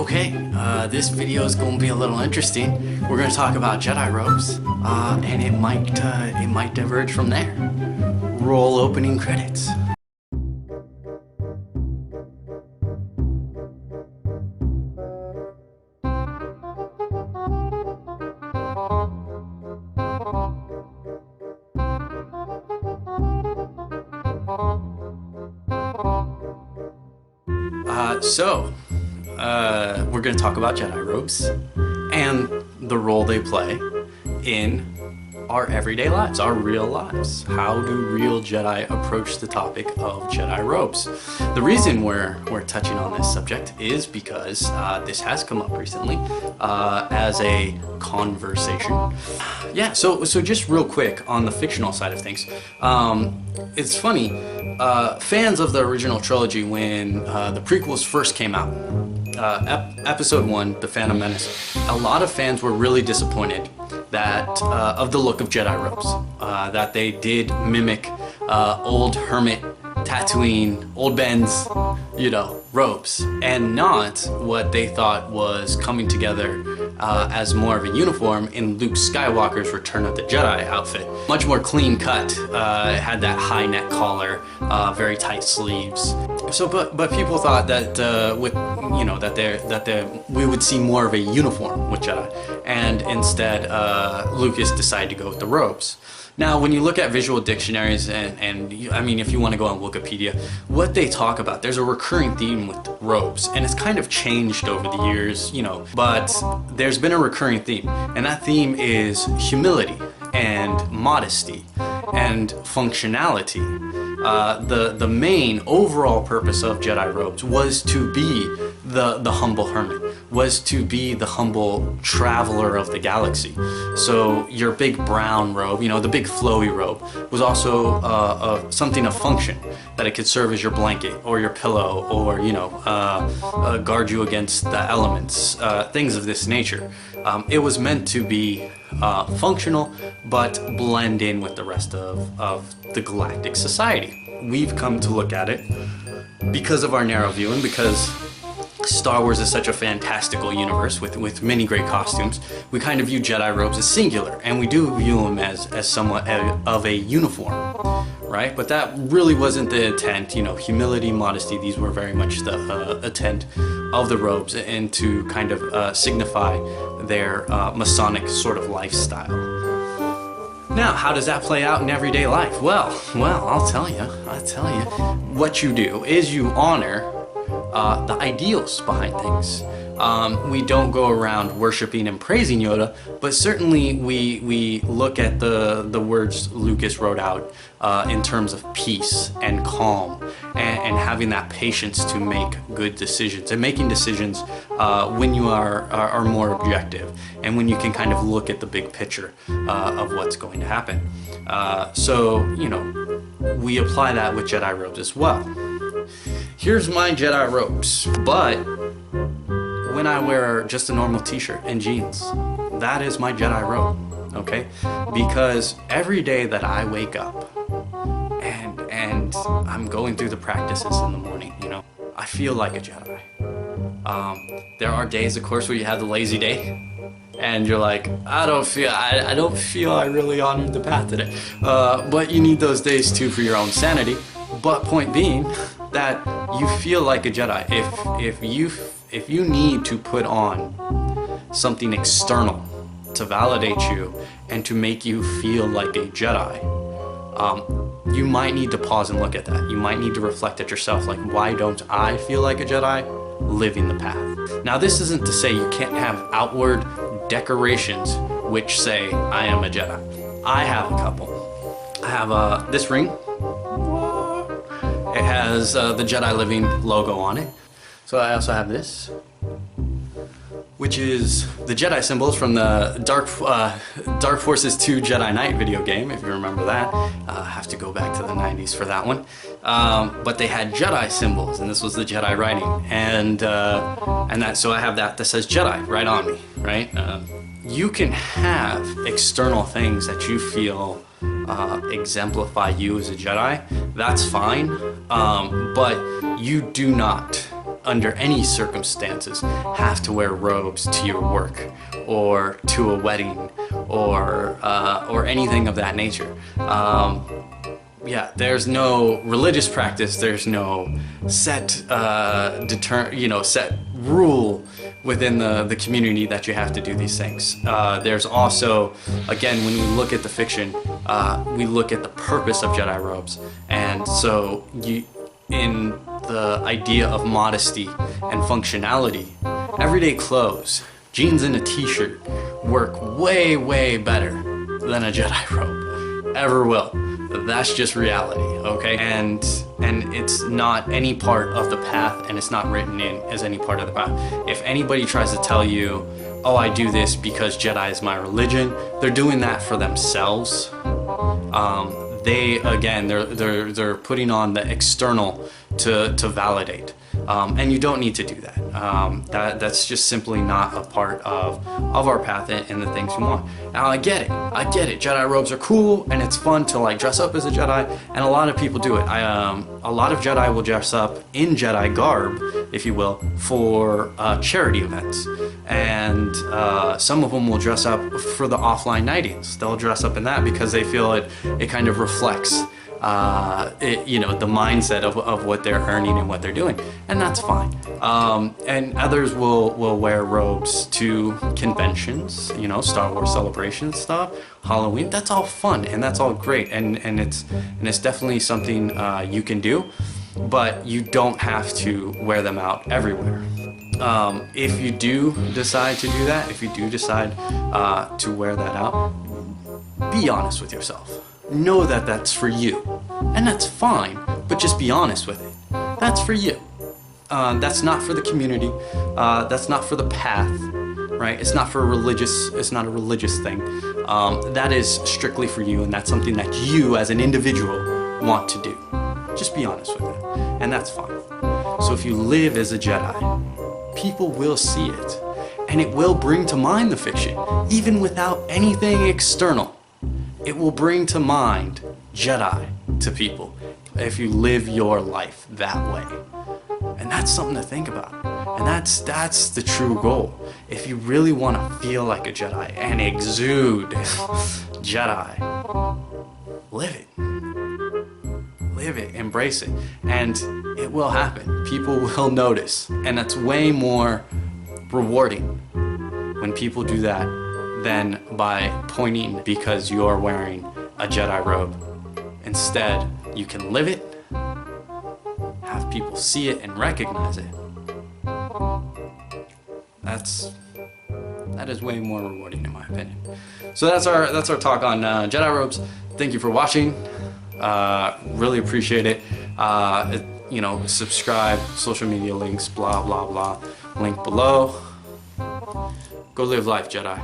Okay, this video is going to be a little interesting. We're going to talk about Jedi robes, and it might diverge from there. Roll opening credits. We're going to talk about Jedi robes and the role they play in our everyday lives, our real lives. How do real Jedi approach the topic of Jedi robes? The reason we're touching on this subject is because this has come up recently as a conversation. Yeah, so just real quick on the fictional side of things. It's funny, fans of the original trilogy, when the prequels first came out, episode 1, The Phantom Menace, a lot of fans were really disappointed that of the look of Jedi robes, that they did mimic old hermit Tatooine, old Ben's, robes, and not what they thought was coming together as more of a uniform in Luke Skywalker's Return of the Jedi outfit. Much more clean cut, it had that high neck collar, very tight sleeves. So, but people thought that we would see more of a uniform with Jedi, and instead Lucas decided to go with the robes. Now, when you look at visual dictionaries, I mean, if you want to go on Wikipedia, what they talk about, there's a recurring theme with robes, and it's kind of changed over the years, but there's been a recurring theme, and that theme is humility and modesty and functionality. The main overall purpose of Jedi robes was to be the humble hermit, was to be the humble traveler of the galaxy. So your big brown robe, the big flowy robe, was also something of function, that it could serve as your blanket or your pillow, or guard you against the elements, things of this nature. It was meant to be functional, but blend in with the rest of the galactic society. We've come to look at it because of our narrow view, and because Star Wars is such a fantastical universe with many great costumes. We kind of view Jedi robes as singular, and we do view them as somewhat of a uniform, right? But that really wasn't the intent. Humility, modesty, these were very much the intent of the robes, and to kind of signify their Masonic sort of lifestyle. Now, how does that play out in everyday life? Well, I'll tell you. What you do is you honor the ideals behind things. We don't go around worshiping and praising Yoda, but certainly we look at the words Lucas wrote out in terms of peace and calm, and having that patience to make good decisions, and making decisions when you are more objective, and when you can kind of look at the big picture of what's going to happen. So we apply that with Jedi robes as well. Here's my Jedi robes, but when I wear just a normal t-shirt and jeans, that is my Jedi robe, okay? Because every day that I wake up and I'm going through the practices in the morning, I feel like a Jedi. There are days, of course, where you have the lazy day, and you're like, I don't feel I really honored the path today. But you need those days too for your own sanity. But point being that you feel like a Jedi. If you need to put on something external to validate you and to make you feel like a Jedi, you might need to pause and look at that. You might need to reflect at yourself, like, why don't I feel like a Jedi living the path? Now, this isn't to say you can't have outward decorations which say, I am a Jedi. I have a couple. I have this ring. It has the Jedi Living logo on it. So I also have this, which is the Jedi symbols from the Dark Forces 2 Jedi Knight video game, if you remember that. I have to go back to the 90s for that one. But they had Jedi symbols, and this was the Jedi writing, and so I have that says Jedi right on me, right? You can have external things that you feel exemplify you as a Jedi. That's fine, but you do not under any circumstances, have to wear robes to your work or to a wedding or anything of that nature. Yeah, there's no religious practice. There's no set set rule within the community that you have to do these things. There's also, again, when we look at the fiction, we look at the purpose of Jedi robes, and so in the idea of modesty and functionality, everyday clothes, jeans and a t-shirt work way, way better than a Jedi robe ever will. That's just reality, okay? And it's not any part of the path, and it's not written in as any part of the path. If anybody tries to tell you, oh, I do this because Jedi is my religion, they're doing that for themselves. They're putting on the external to validate. And you don't need to do that. That's just simply not a part of our path and the things we want. Now I get it. Jedi robes are cool and it's fun to like dress up as a Jedi, and a lot of people do it. A lot of Jedi will dress up in Jedi garb, if you will, for charity events, and some of them will dress up for the offline nightings. They'll dress up in that because they feel it kind of reflects the mindset of what they're earning and what they're doing, and that's fine. And others will wear robes to conventions, Star Wars celebration stuff, Halloween. That's all fun and that's all great, and it's definitely something you can do, but you don't have to wear them out everywhere. If you do decide to do that, if you do decide to wear that out, be honest with yourself. Know that that's for you, and that's fine, but just be honest with it. That's for you. That's not for the community. That's not for the path, right? It's not a religious thing. That is strictly for you, and that's something that you as an individual want to do. Just be honest with it, and that's fine. So if you live as a Jedi, people will see it, and it will bring to mind the fiction, even without anything external. It will bring to mind Jedi to people if you live your life that way. And that's something to think about. And that's the true goal. If you really want to feel like a Jedi and exude Jedi, live it. Live it, embrace it, and it will happen. People will notice, and that's way more rewarding when people do that than by pointing because you're wearing a Jedi robe. Instead, you can live it, have people see it and recognize it. That is way more rewarding in my opinion. So that's our talk on Jedi robes. Thank you for watching. Really appreciate it. Subscribe, social media links, blah blah blah. Link below. Go live life, Jedi.